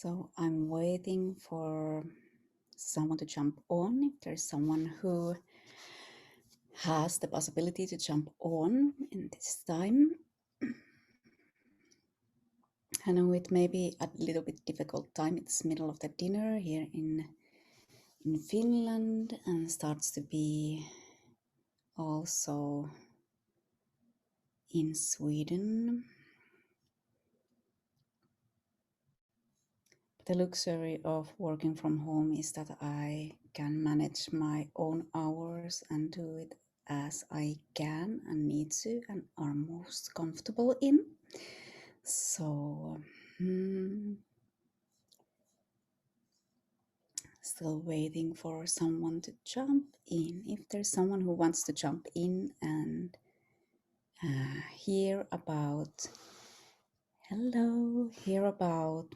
So I'm waiting for someone to jump on. If there's someone who has the possibility to jump on in this time. I know it may be a little bit difficult time. It's middle of the dinner here in Finland and starts to be also in Sweden. The luxury of working from home is that I can manage my own hours and do it as I can and need to and are most comfortable in. So, still waiting for someone to jump in. If there's someone who wants to jump in and hear about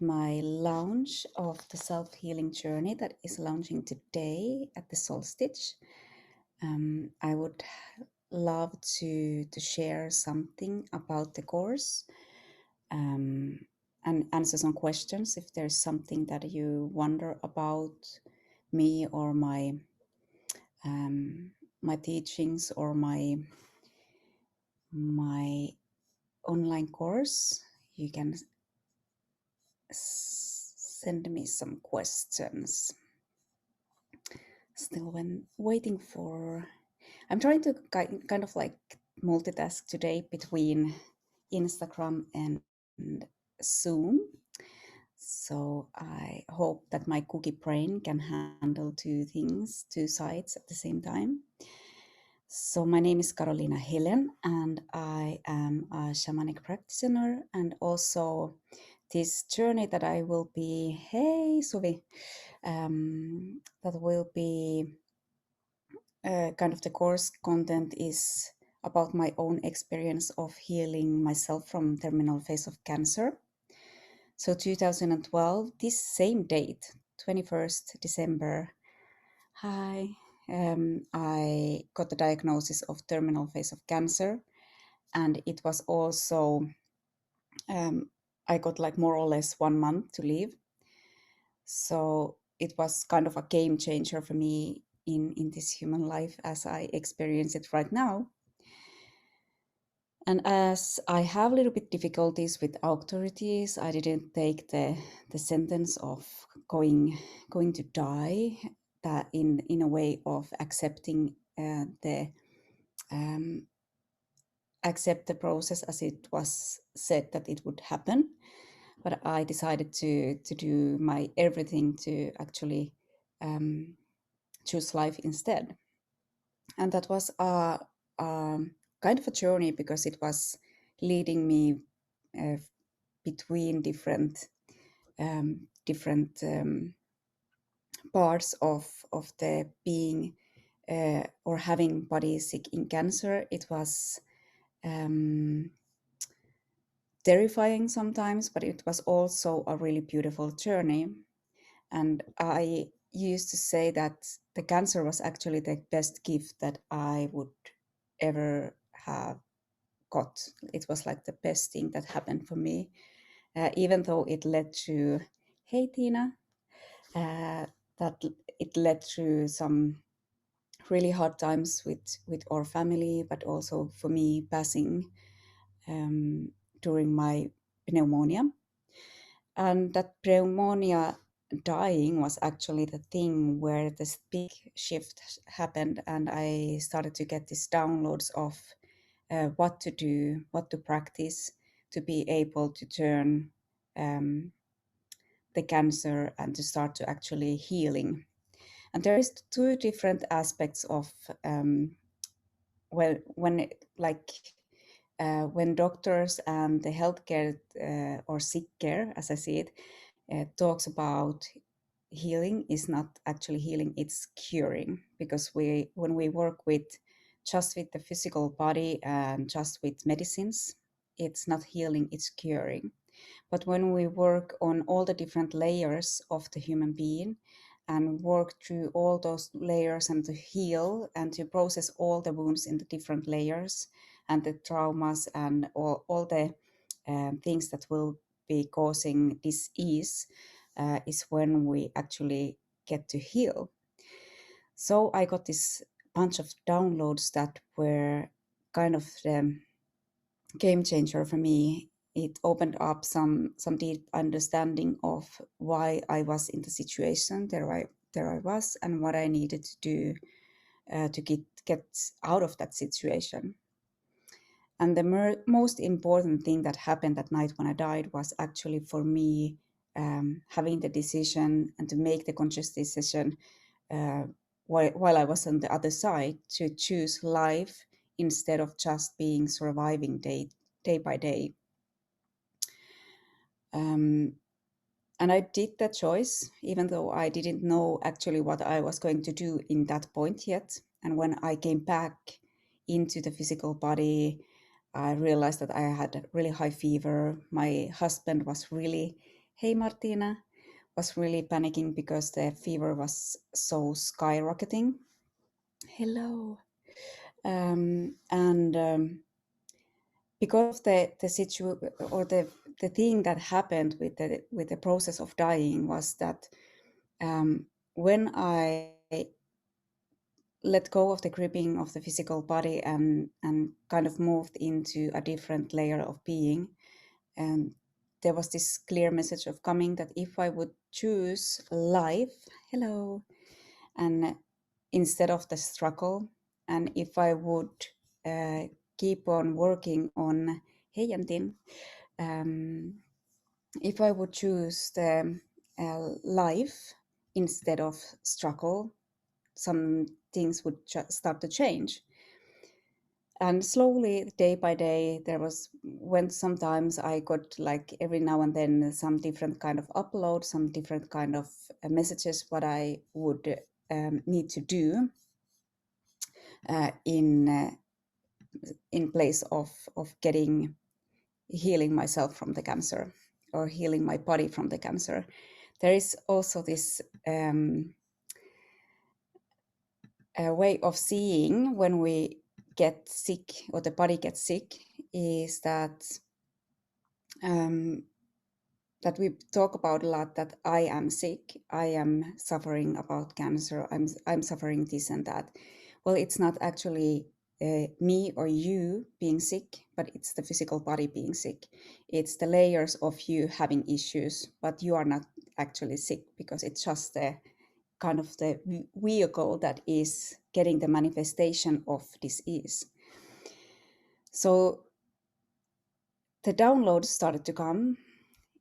my launch of the self-healing journey that is launching today at the solstice. I would love to share something about the course and answer some questions if there's something that you wonder about me or my teachings or my online course. You can send me some questions. Still waiting for... I'm trying to kind of like multitask today between Instagram and Zoom. So I hope that my cookie brain can handle two sides at the same time. So my name is Carolina Helen and I am a shamanic practitioner, and also this journey that I will be, hey Suvi, that will be kind of the course content is about my own experience of healing myself from terminal phase of cancer. So 2012, this same date, 21st December, I got the diagnosis of terminal phase of cancer, and it was also, I got like more or less 1 month to live. So it was kind of a game changer for me in this human life as I experience it right now. And as I have a little bit difficulties with authorities, I didn't take the sentence of going to die, that in a way of accepting accept the process as it was said that it would happen. But I decided to do my everything to actually choose life instead. And that was a kind of a journey because it was leading me between different parts of the being or having body sick in cancer. It was terrifying sometimes, but it was also a really beautiful journey. And I used to say that the cancer was actually the best gift that I would ever have got. It was like the best thing that happened for me, even though it led to, hey Tina, that it led to some really hard times with our family, but also for me passing during my pneumonia. And that pneumonia dying was actually the thing where this big shift happened, and I started to get these downloads of what to do, what to practice to be able to turn the cancer and to start to actually healing. And there is two different aspects of when doctors and the healthcare or sick care, as I see it, talks about healing is not actually healing, it's curing. Because when we work just with the physical body and just with medicines, it's not healing, it's curing. But when we work on all the different layers of the human being and work through all those layers and to heal and to process all the wounds in the different layers and the traumas and all the things that will be causing disease, is when we actually get to heal. So I got this bunch of downloads that were kind of the game changer for me. It opened up some deep understanding of why I was in the situation there I was, and what I needed to do to get out of that situation. And the most important thing that happened that night when I died was actually for me having the decision and to make the conscious decision uh, while I was on the other side to choose life instead of just being surviving day by day. Um, and I did that choice, even though I didn't know actually what I was going to do in that point yet. And when I came back into the physical body, I realized that I had a really high fever. My husband was really, hey Martina, was really panicking because the fever was so skyrocketing. Hello. And because of the or the thing that happened with the process of dying was that when I let go of the gripping of the physical body and kind of moved into a different layer of being, and there was this clear message of coming that if I would choose life, hello, and instead of the struggle, and if I would uh, keep on working on, hey Jantin, um, if I would choose the life instead of struggle, some things would start to change. And slowly, day by day, there was when sometimes I got like every now and then some different kind of upload, some different kind of messages what I would need to do uh, in uh, in place of getting healing myself from the cancer or healing my body from the cancer. There is also this way of seeing when we get sick or the body gets sick is um, that we talk about a lot that I am sick, I am suffering about cancer, I'm suffering this and that. Well, it's not actually me or you being sick, but it's the physical body being sick. It's the layers of you having issues, but you are not actually sick because it's just the kind of the vehicle that is getting the manifestation of disease. So the downloads started to come.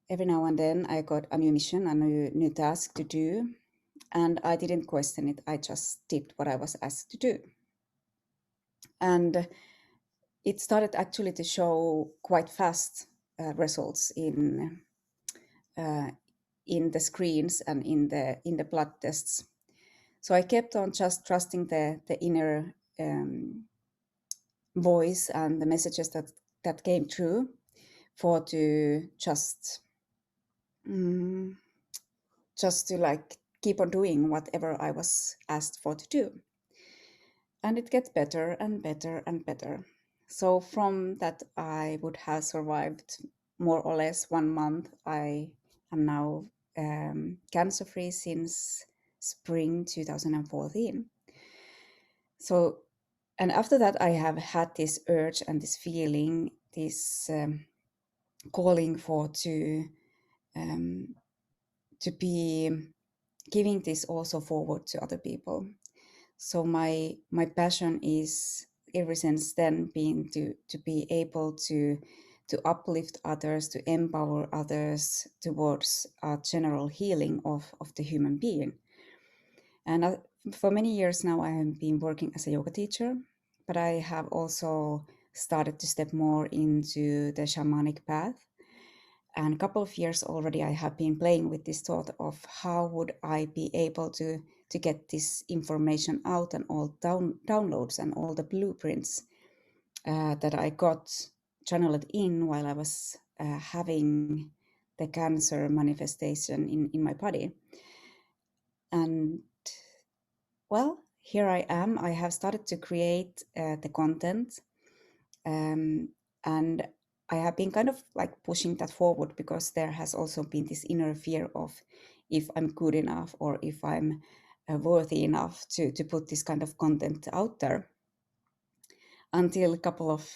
Every now and then I got a new mission, a new task to do, and I didn't question it. I just did what I was asked to do. And it started actually to show quite fast results uh, in the screens and in the blood tests. So I kept on just trusting the inner voice and the messages that came through for to mm, just to like keep on doing whatever I was asked for to do. And it gets better and better and better. So from that, I would have survived more or less 1 month. I am now cancer free since spring 2014. So, and after that, I have had this urge and this feeling, this calling for um, to be giving this also forward to other people. So my passion is ever since then been to be able to uplift others, to empower others towards a general healing of the human being. And for many years now, I have been working as a yoga teacher, but I have also started to step more into the shamanic path. And a couple of years already, I have been playing with this thought of how would I be able to get this information out and all downloads and all the blueprints that I got channeled in while I was having the cancer manifestation in my body. And well, here I am. I have started to create the content, and I have been kind of like pushing that forward because there has also been this inner fear of if I'm good enough or if I'm worthy enough to put this kind of content out there. Until a couple of,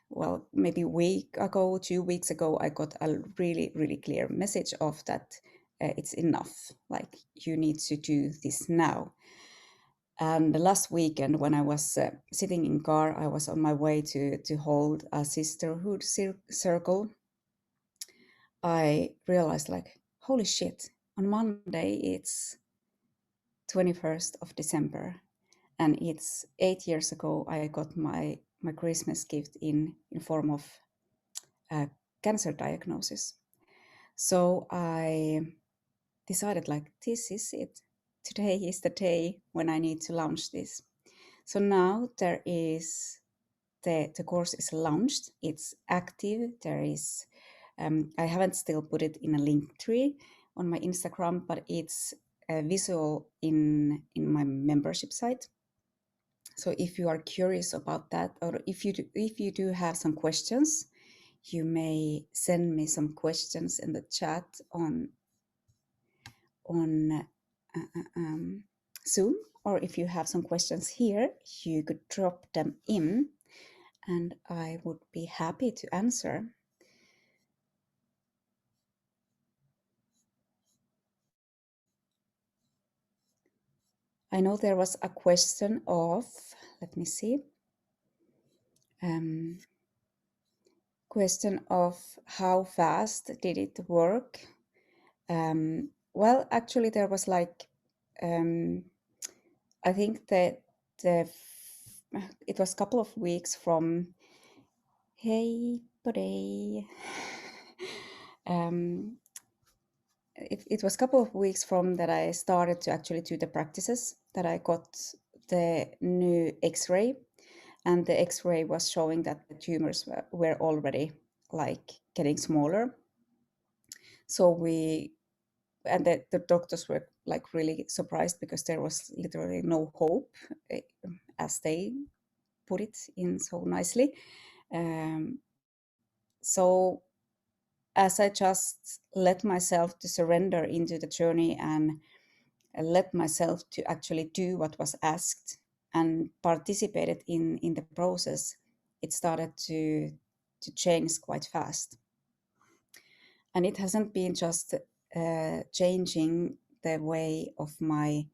well, maybe a week ago, 2 weeks ago, I got a really, really clear message of that it's enough. Like, you need to do this now. And the last weekend, when I was sitting in car, I was on my way to hold a sisterhood circle. I realized, like, holy shit! On Monday it's 21st of December, and it's 8 years ago I got my Christmas gift in form of a cancer diagnosis. So I decided, like, this is it. Today is the day when I need to launch this. So now there is the course is launched. It's active. There is I haven't still put it in a link tree on my Instagram, but it's visual in my membership site. So if you are curious about that, or if you do have some questions, you may send me some questions in the chat on Zoom, or if you have some questions here, you could drop them in, and I would be happy to answer. I know there was a question of, let me see, question of how fast did it work? Well, actually, there was like, I think that it was a couple of weeks from, hey, buddy. It was a couple of weeks from that I started to actually do the practices, that I got the new X-ray, and the X-ray was showing that the tumors were already like getting smaller. So the doctors were like really surprised because there was literally no hope, as they put it in so nicely. So as I just let myself to surrender into the journey and let myself to actually do what was asked and participated in the process, it started to change quite fast. And it hasn't been just changing the way of my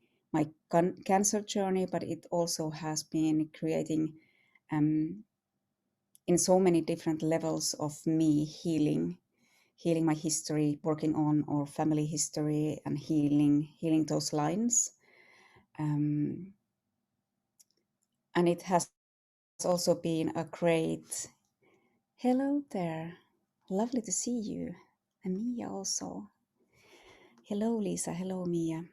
cancer journey, but it also has been creating in so many different levels of me healing my history, working on our family history and healing those lines. And it has also been a great, hello there, lovely to see you, and Mia also. Hello Lisa, hello Mia.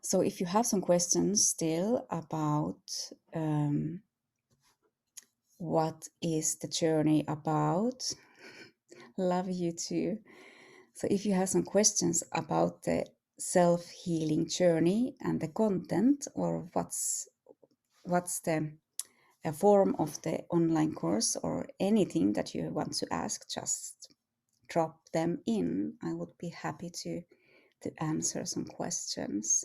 So if you have some questions still about what is the journey about, love you too. So if you have some questions about the self-healing journey and the content, or what's the form of the online course, or anything that you want to ask, just drop them in. I would be happy to answer some questions.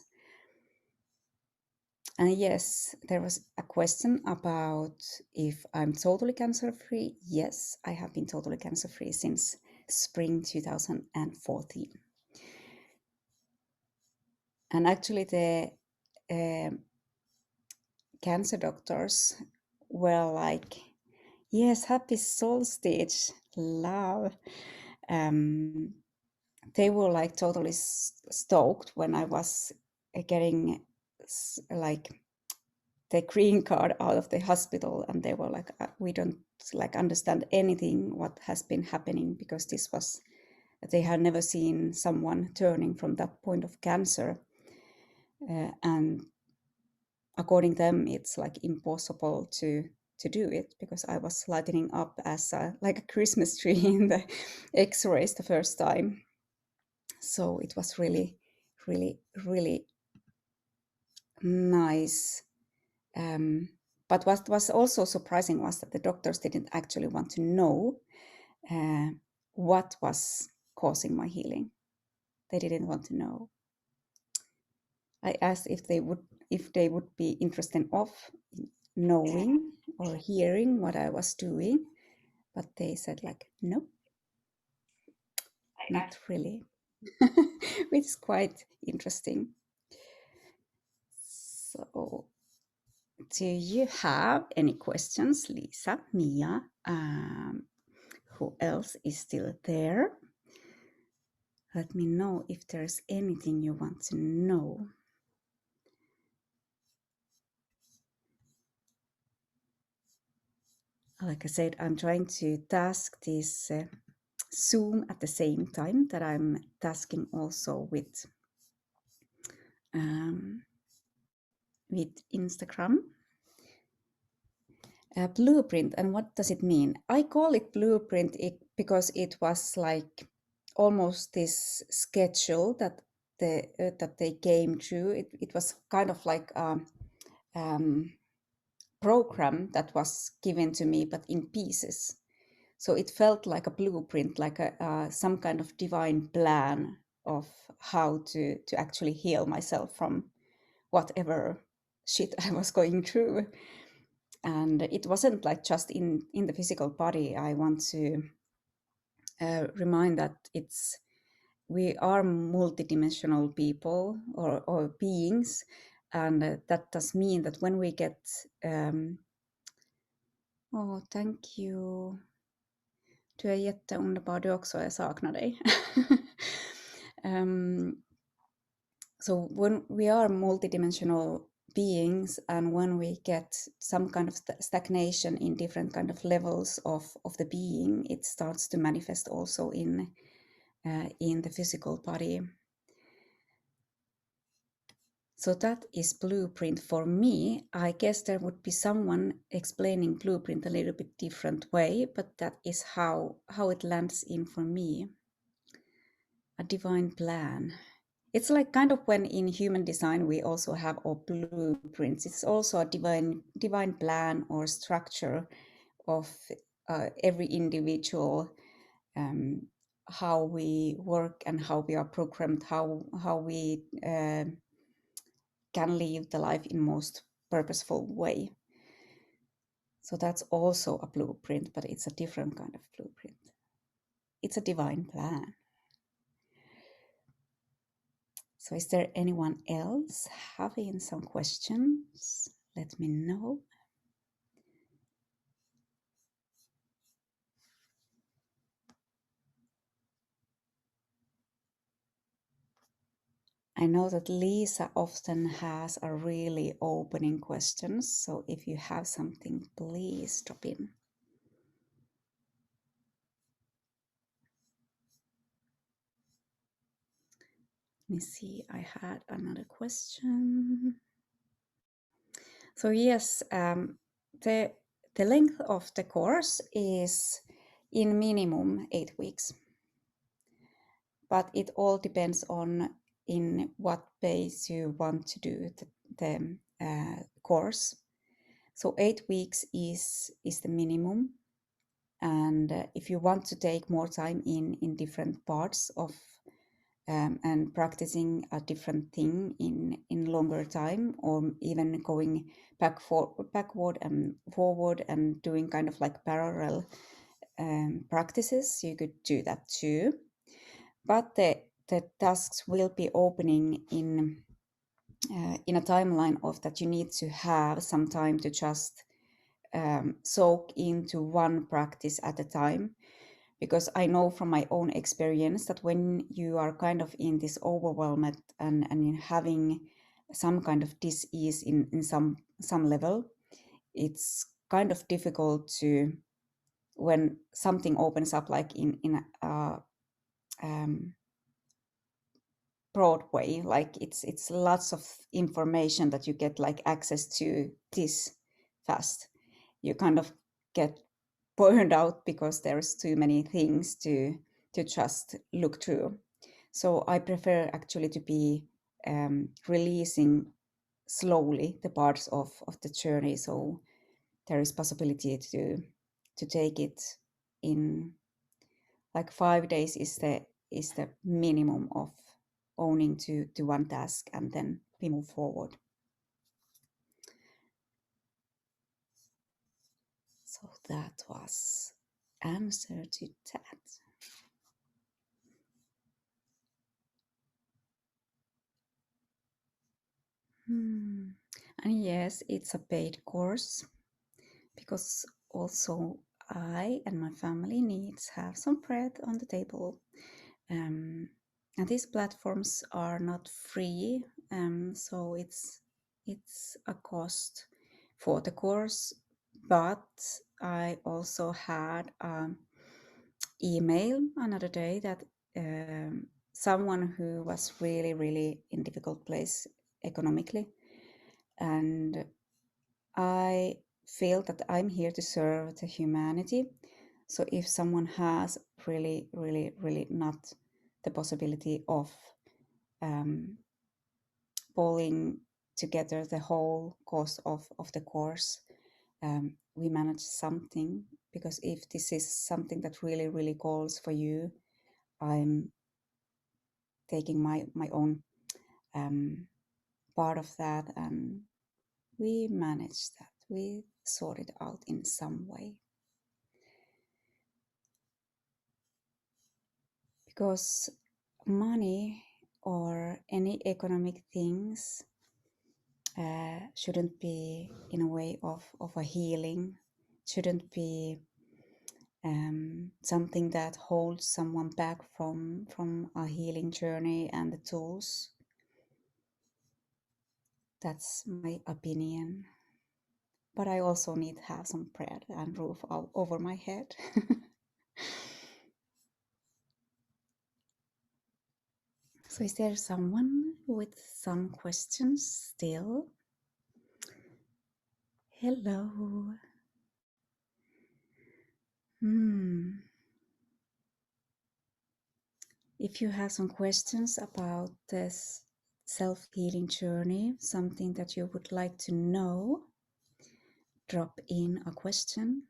And yes, there was a question about if I'm totally cancer-free. Yes, I have been totally cancer-free since spring 2014. And actually the cancer doctors were like, yes, happy solstice, love. They were like totally stoked when I was getting like the green card out of the hospital, and they were like, we don't like understand anything what has been happening, because this was, they had never seen someone turning from that point of cancer, and according to them it's like impossible to do it, because I was lighting up as like a Christmas tree in the X-rays the first time. So it was really, really, really nice But what was also surprising was that the doctors didn't actually want to know what was causing my healing. They didn't want to know. I asked if they would be interested of knowing or hearing what I was doing, but they said like, no, not really, which is quite interesting. So, do you have any questions, Lisa, Mia? Who else is still there? Let me know if there's anything you want to know. Like I said, I'm trying to task this Zoom at the same time that I'm tasking also with Instagram. Blueprint, and what does it mean? I call it blueprint because it was like almost this schedule that they came through. It was kind of like a program that was given to me, but in pieces. So it felt like a blueprint, like some kind of divine plan of how to actually heal myself from whatever shit I was going through. And it wasn't like just in the physical body. I want to remind that we are multidimensional people or beings, and that does mean that when we get oh, thank you. Du är jätteunderbar du också, jag saknar dig. So when we are multidimensional beings, and when we get some kind of stagnation in different kind of levels of the being, it starts to manifest also in the physical body. So that is blueprint for me. I guess there would be someone explaining blueprint a little bit different way, but that is how it lands in for me. A divine plan. It's like kind of when in human design we also have our blueprints. It's also a divine plan or structure of every individual, how we work and how we are programmed, how we can live the life in most purposeful way. So that's also a blueprint, but it's a different kind of blueprint. It's a divine plan. So is there anyone else having some questions? Let me know. I know that Lisa often has a really opening questions, so if you have something, please drop in. Let me see, I had another question. So yes, the length of the course is in minimum 8 weeks, but it all depends on in what pace you want to do the course. So 8 weeks is the minimum, and if you want to take more time in different parts of and practicing a different thing in longer time, or even going backward and forward and doing kind of like parallel practices, you could do that too. But the tasks will be opening in a timeline of that you need to have some time to just soak into one practice at a time. Because I know from my own experience that when you are kind of in this overwhelmed and having some kind of dis-ease in some level, it's kind of difficult to, when something opens up like in a broad way, like it's lots of information that you get like access to this fast, you kind of get burned out because there's too many things to just look through. So I prefer actually to be releasing slowly the parts of the journey. So there is possibility to take it in like 5 days is the minimum of owning to one task, and then we move forward. So that was answer to that. And yes, it's a paid course because also I and my family needs have some bread on the table. And these platforms are not free, so it's a cost for the course. But I also had an email another day that someone who was really, really in difficult place economically, and I feel that I'm here to serve the humanity. So if someone has really, really, really not the possibility of pulling together the whole cost of the course, we manage something. Because if this is something that really, really calls for you, I'm taking my own part of that, and we manage that. We sort it out in some way. Because money or any economic things shouldn't be in a way of a healing, shouldn't be something that holds someone back from a healing journey and the tools. That's my opinion. But I also need to have some bread and roof over my head. So is there someone with some questions still? Hello. If you have some questions about this self-healing journey, something that you would like to know, drop in a question.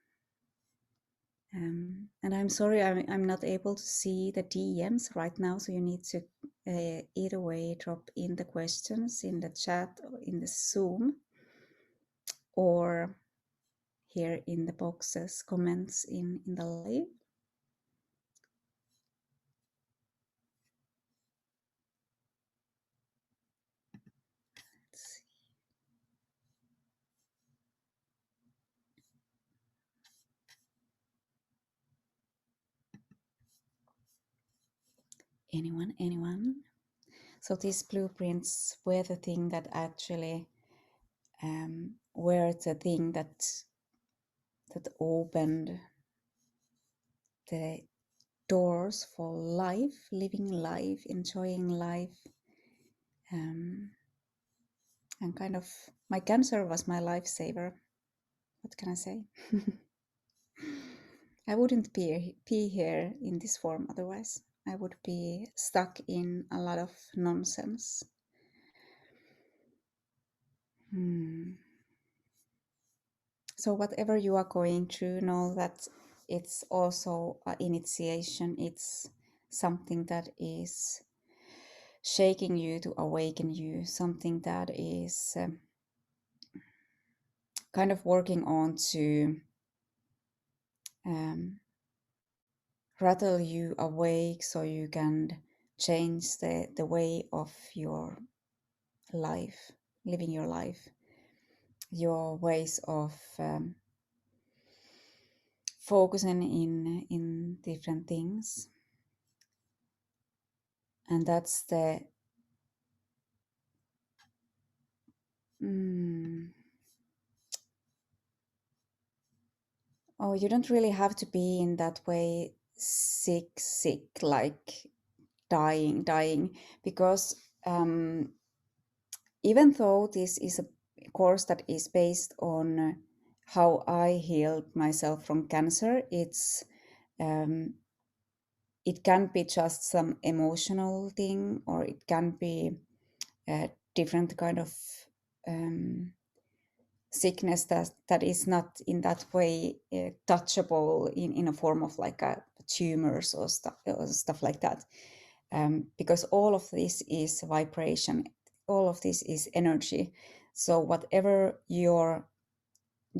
And I'm sorry, I'm not able to see the DMs right now, so you need to either way drop in the questions in the chat or in the Zoom, or here in the boxes, comments in the live. Let's see. Anyone? So these blueprints were the thing that actually were the thing that opened the doors for life, living life, enjoying life. And kind of my cancer was my lifesaver. What can I say? I wouldn't be here in this form otherwise. I would be stuck in a lot of nonsense. So whatever you are going through, know that it's also an initiation. It's something that is shaking you to awaken you, something that is kind of working on to rattle you awake so you can change the way of your life, living your life, your ways of focusing in different things. And that's the oh, you don't really have to be in that way sick, like dying, because even though this is a course that is based on how I healed myself from cancer, it can be just some emotional thing, or it can be a different kind of sickness that is not in that way touchable in a form of like a tumors or stuff like that. Because all of this is vibration, all of this is energy. So whatever your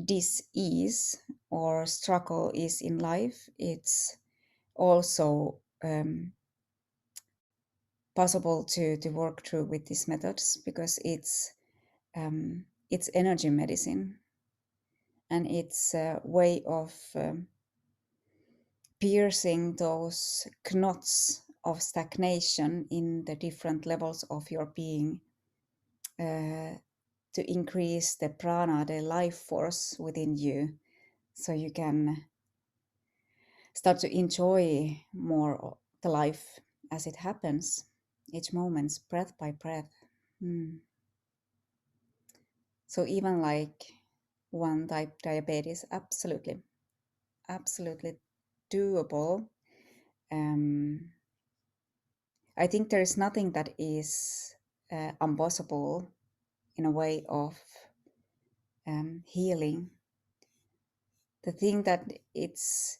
dis-ease or struggle is in life, it's also possible to work through with these methods, because it's energy medicine, and it's a way of piercing those knots of stagnation in the different levels of your being, to increase the prana, the life force within you, so you can start to enjoy more the life as it happens, each moment, breath by breath. So even like one type diabetes, absolutely, absolutely doable. I think there is nothing that is impossible in a way of healing. The thing that it's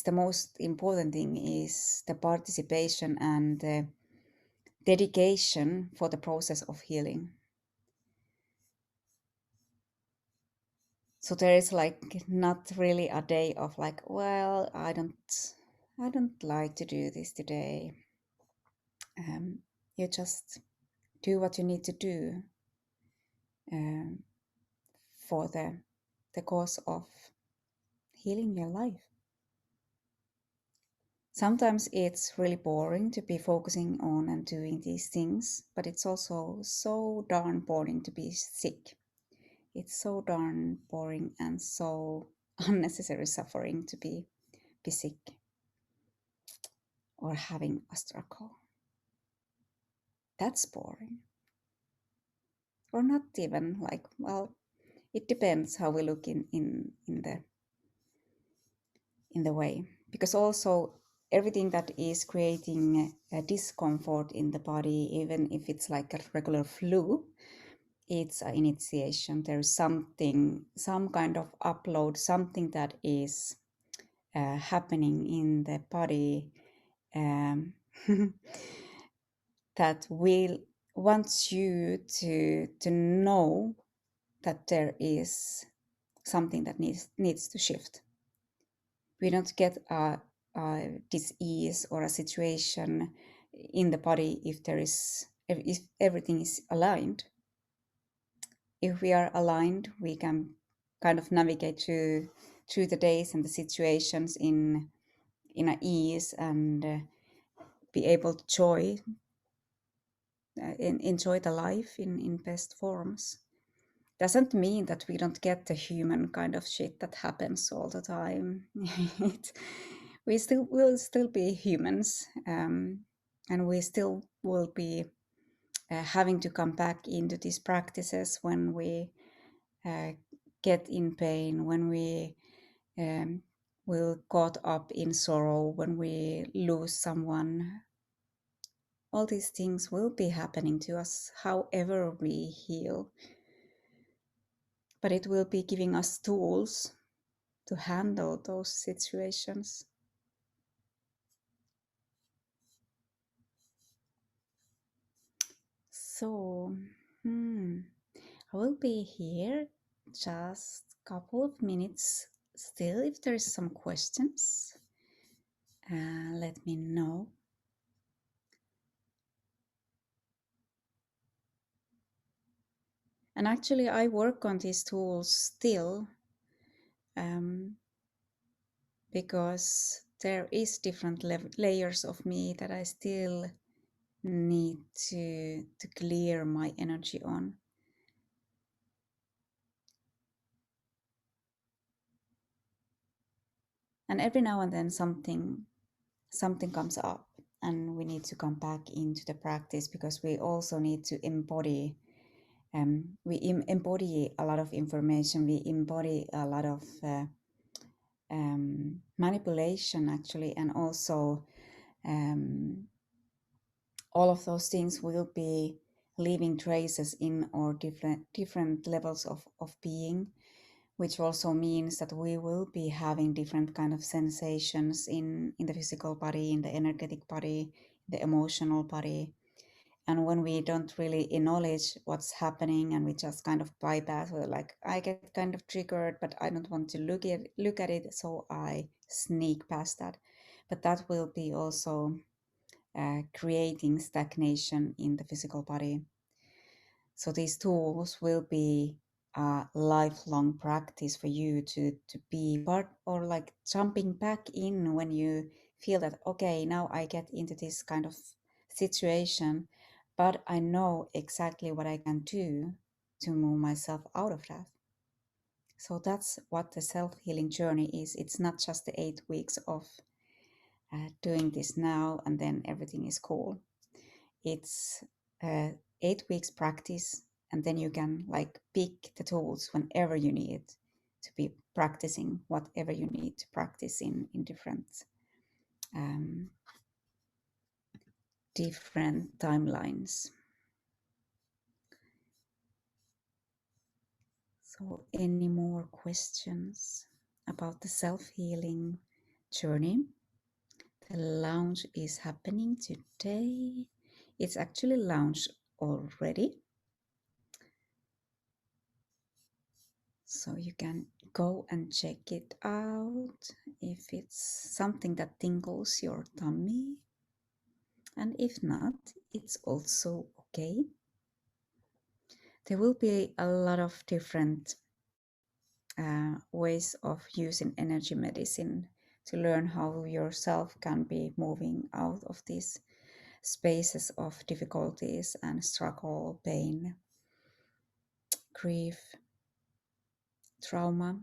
the most important thing is the participation and the dedication for the process of healing. So there is like not really a day of like, well, I don't like to do this today. You just do what you need to do um, for the cause of healing your life. Sometimes it's really boring to be focusing on and doing these things, but it's also so darn boring to be sick. It's so darn boring and so unnecessary suffering to be sick or having a struggle. That's boring. Or not even like, well, it depends how we look in the way, because also everything that is creating a discomfort in the body, even if it's like a regular flu, it's an initiation. There's something, some kind of upload, something that is happening in the body, that will wants you to know that there is something that needs to shift. We don't get a disease or a situation in the body if everything is aligned. If we are aligned, we can kind of navigate through the days and the situations in a ease, and be able to enjoy the life in best forms. Doesn't mean that we don't get the human kind of shit that happens all the time. We still will still be humans, and we still will be having to come back into these practices when we uh, get in pain, when we will caught up in sorrow, when we lose someone. All these things will be happening to us however we heal, but it will be giving us tools to handle those situations. So, I will be here just a couple of minutes still. If there's some questions, let me know. And actually, I work on these tools still, because there is different layers of me that I still need to clear my energy on. And every now and then something comes up, and we need to come back into the practice, because we also need to embody. We embody a lot of information. We embody a lot of manipulation, actually, and also all of those things will be leaving traces in our different levels of being, which also means that we will be having different kind of sensations in the physical body, in the energetic body, the emotional body. And when we don't really acknowledge what's happening and we just kind of bypass, we're like, I get kind of triggered, but I don't want to look at it, so I sneak past that. But that will be also creating stagnation in the physical body. So these tools will be a lifelong practice for you to be part, or like jumping back in when you feel that, okay, now I get into this kind of situation, but I know exactly what I can do to move myself out of that. So that's what the self-healing journey is. It's not just the 8 weeks of doing this now and then everything is cool. It's 8 weeks practice, and then you can like pick the tools whenever you need to be practicing whatever you need to practice in um, different timelines. So any more questions about the self-healing journey? The launch is happening today. It's actually launched already. So you can go and check it out if it's something that tingles your tummy. And if not, it's also okay. There will be a lot of different ways of using energy medicine to learn how yourself can be moving out of these spaces of difficulties and struggle, pain, grief, trauma.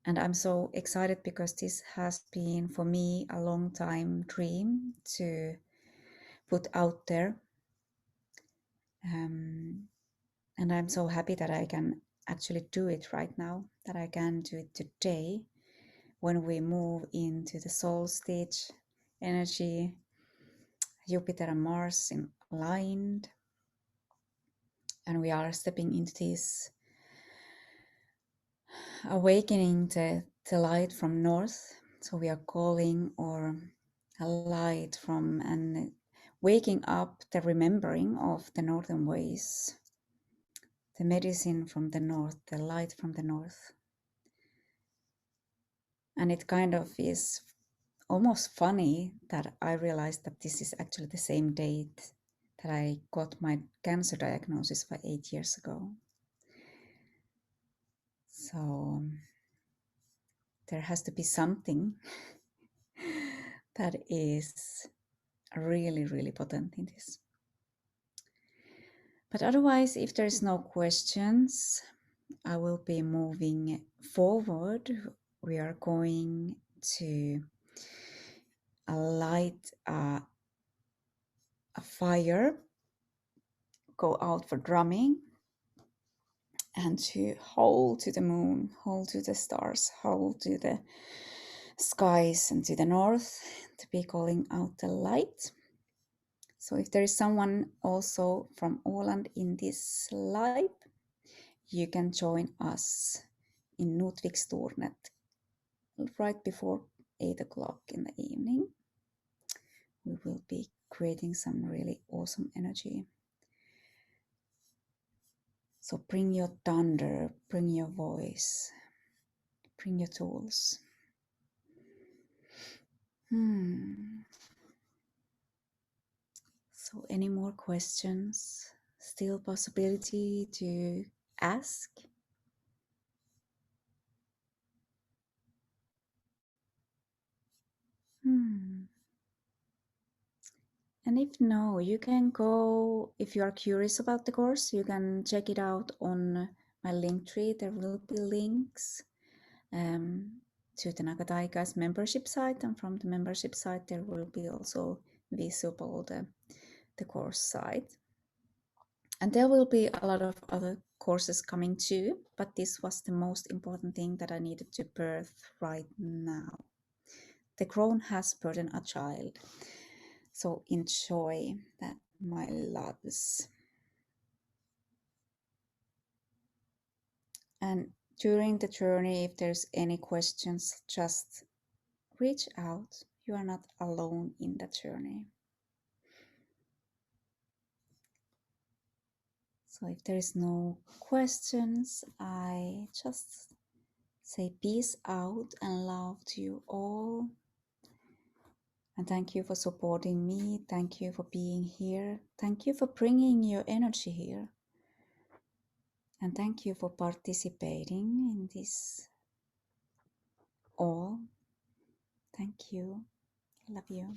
And I'm so excited because this has been for me a long time dream to put out there. And I'm so happy that I can actually do it right now, that I can do it today when we move into the solstice energy, Jupiter and Mars in aligned, and we are stepping into this awakening the light from north. So we are calling or a light from and waking up the remembering of the northern ways, the medicine from the north, the light from the north. And it kind of is almost funny that I realized that this is actually the same date that I got my cancer diagnosis for 8 years ago. So there has to be something that is really, really potent in this. But otherwise, if there's no questions, I will be moving forward. We are going to light a fire, go out for drumming, and to hold to the moon, hold to the stars, hold to the skies and to the north, to be calling out the light. So if there is someone also from Åland in this live, you can join us in Nutvikstornet right before 8 o'clock in the evening. We will be creating some really awesome energy. So bring your thunder, bring your voice, bring your tools. So any more questions? Still possibility to ask? And if no, you can go, if you are curious about the course, you can check it out on my Linktree. There will be links to the Nagataika's membership site, and from the membership site there will be also visible the course site. And there will be a lot of other courses coming too, but this was the most important thing that I needed to birth right now. The crone has burdened a child. So enjoy that, my loves. And during the journey, if there's any questions, just reach out. You are not alone in the journey. So if there is no questions, I just say peace out and love to you all. And thank you for supporting me. Thank you for being here. Thank you for bringing your energy here. And thank you for participating in this all. Thank you. Love you.